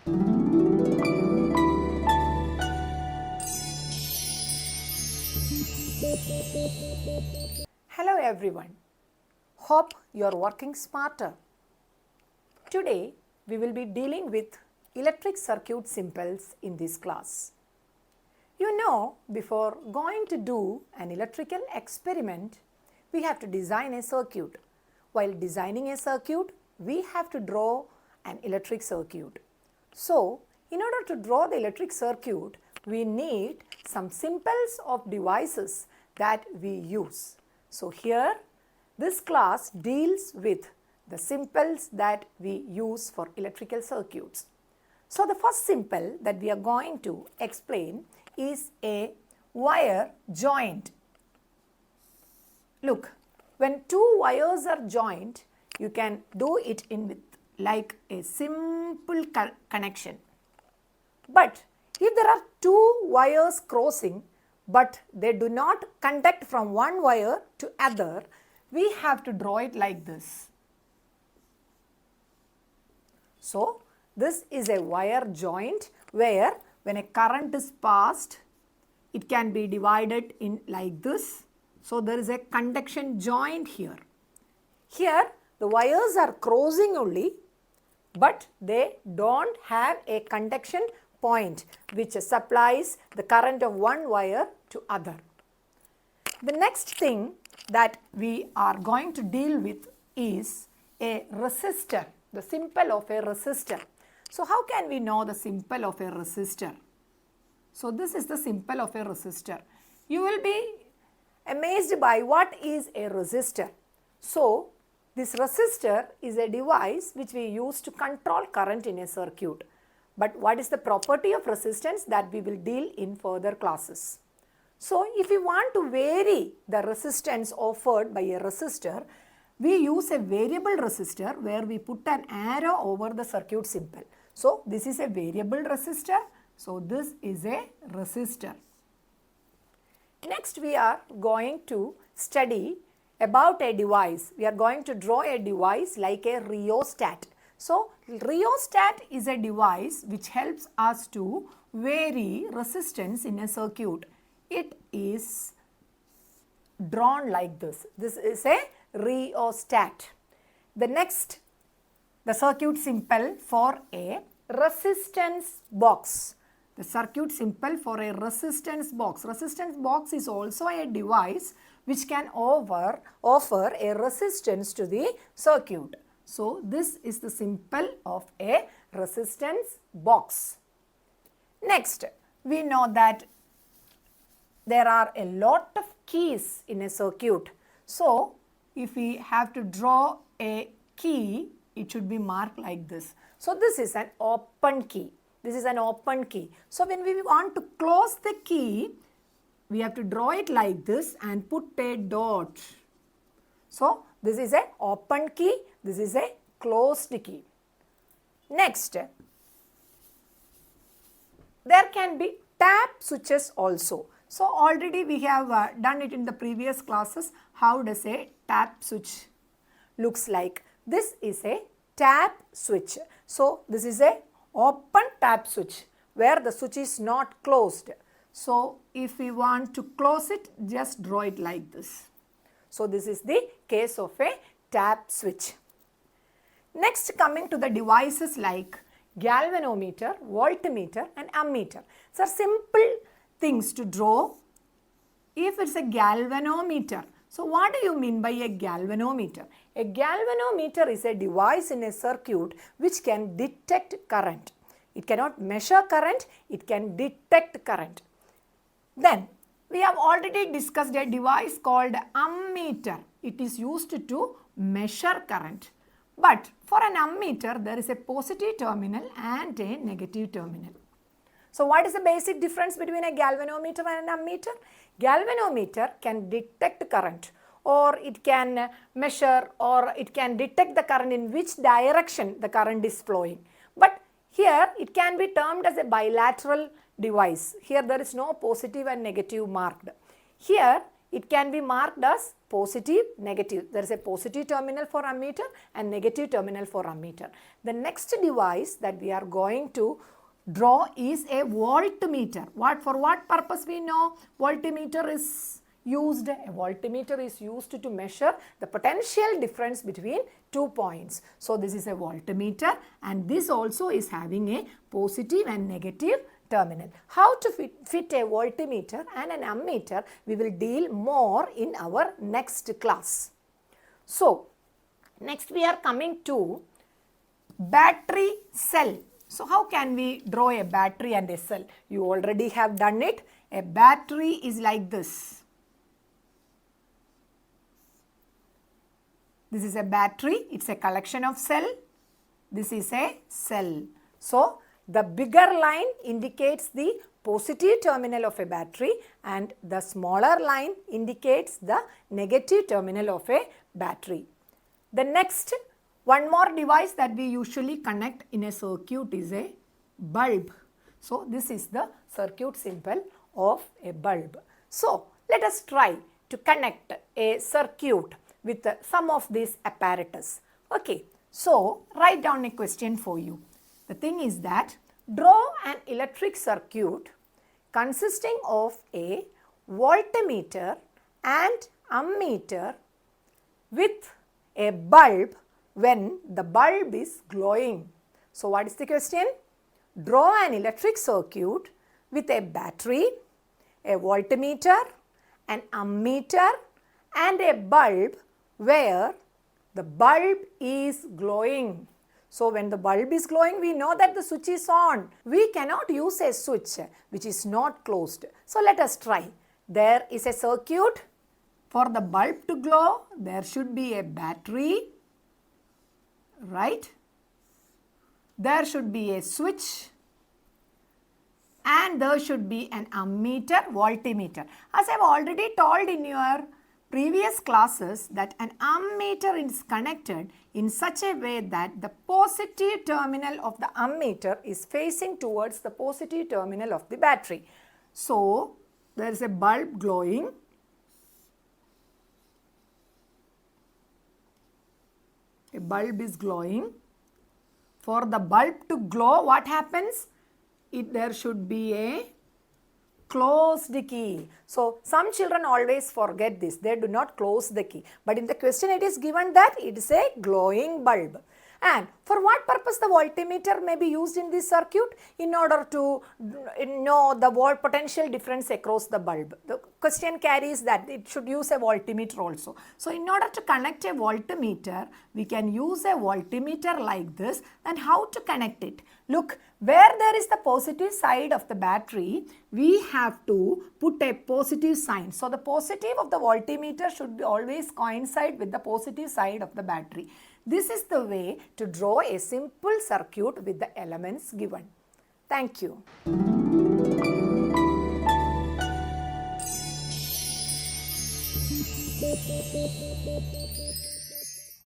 Hello everyone. Hope you are working smarter. Today we will be dealing with electric circuit symbols in this class. You know, before going to do an electrical experiment, we have to design a circuit. While designing a circuit, we have to draw an electric circuit. So, in order to draw the electric circuit, we need some symbols of devices that we use. So, here this class deals with the symbols that we use for electrical circuits. So, the first symbol that we are going to explain is a wire joint. Look, when two wires are joined, you can do it in with like a simple connection. But if there are two wires crossing, but they do not conduct from one wire to other, we have to draw it like this. So, this is a wire joint where when a current is passed, it can be divided in like this. So, there is a conduction joint here. Here, the wires are crossing only, but they don't have a conduction point which supplies the current of one wire to other. The next thing that we are going to deal with is a resistor, the symbol of a resistor. So, how can we know the symbol of a resistor? So, this is the symbol of a resistor. You will be amazed by what is a resistor. So, this resistor is a device which we use to control current in a circuit. But what is the property of resistance that we will deal in further classes. So, if we want to vary the resistance offered by a resistor, we use a variable resistor where we put an arrow over the circuit symbol. So, this is a variable resistor. So, this is a resistor. Next, we are going to study about a device. We are going to draw a device like a rheostat. So, rheostat is a device which helps us to vary resistance in a circuit. It is drawn like this. This is a rheostat. The next, the circuit symbol for a resistance box. The circuit symbol for a resistance box. Resistance box is also a device which can offer a resistance to the circuit. So, this is the symbol of a resistance box. Next, we know that there are a lot of keys in a circuit. So, if we have to draw a key, it should be marked like this. So, this is an open key. This is an open key. So, when we want to close the key, we have to draw it like this and put a dot. So, this is an open key. This is a closed key. Next, there can be tap switches also. So, already we have done it in the previous classes. How does a tap switch looks like? This is a tap switch. So, this is a open tap switch where the switch is not closed. So, if we want to close it, just draw it like this. So, this is the case of a tap switch. Next, coming to the devices like galvanometer, voltmeter and ammeter. So, simple things to draw. If it's a galvanometer, so what do you mean by a galvanometer? A galvanometer is a device in a circuit which can detect current. It cannot measure current, it can detect current. Then, we have already discussed a device called ammeter. It is used to measure current. But for an ammeter, there is a positive terminal and a negative terminal. So, what is the basic difference between a galvanometer and an ammeter? Galvanometer can detect current, or it can measure, or it can detect the current in which direction the current is flowing. But here it can be termed as a bilateral device. Here there is no positive and negative marked. Here it can be marked as positive, negative. There is a positive terminal for ammeter and negative terminal for ammeter. The next device that we are going to draw is a voltmeter. For what purpose we know voltmeter is used? A voltmeter is used to measure the potential difference between 2 points. So this is a voltmeter, and this also is having a positive and negative terminal. How to fit a voltmeter and an ammeter, we will deal more in our next class. So next we are coming to battery cell. So how can we draw a battery and a cell? You already have done it. A battery is like this. This is a battery. It's a collection of cell. This is a cell. So the bigger line indicates the positive terminal of a battery and the smaller line indicates the negative terminal of a battery. The next, one more device that we usually connect in a circuit is a bulb. So this is the circuit symbol of a bulb. So let us try to connect a circuit with some of these apparatus. Okay, so write down a question for you. The thing is that draw an electric circuit consisting of a voltmeter and ammeter with a bulb when the bulb is glowing. So what is the question? Draw an electric circuit with a battery, a voltmeter, an ammeter and a bulb where the bulb is glowing. So when the bulb is glowing, we know that the switch is on. We cannot use a switch which is not closed. So let us try. There is a circuit. For the bulb to glow, there should be a battery, right? There should be a switch and there should be an ammeter, voltmeter. As I have already told in your previous classes that an ammeter is connected in such a way that the positive terminal of the ammeter is facing towards the positive terminal of the battery. So there is a bulb glowing. A bulb is glowing. For the bulb to glow, what happens? There should be a closed key. So some children always forget this. They do not close the key. But in the question it is given that it is a glowing bulb. And for what purpose the voltmeter may be used in this circuit? In order to know the volt potential difference across the bulb. The question carries that it should use a voltmeter also. So in order to connect a voltmeter, we can use a voltmeter like this. And how to connect it? Look, where there is the positive side of the battery, we have to put a positive sign. So the positive of the voltmeter should always coincide with the positive side of the battery. This is the way to draw a simple circuit with the elements given. Thank you.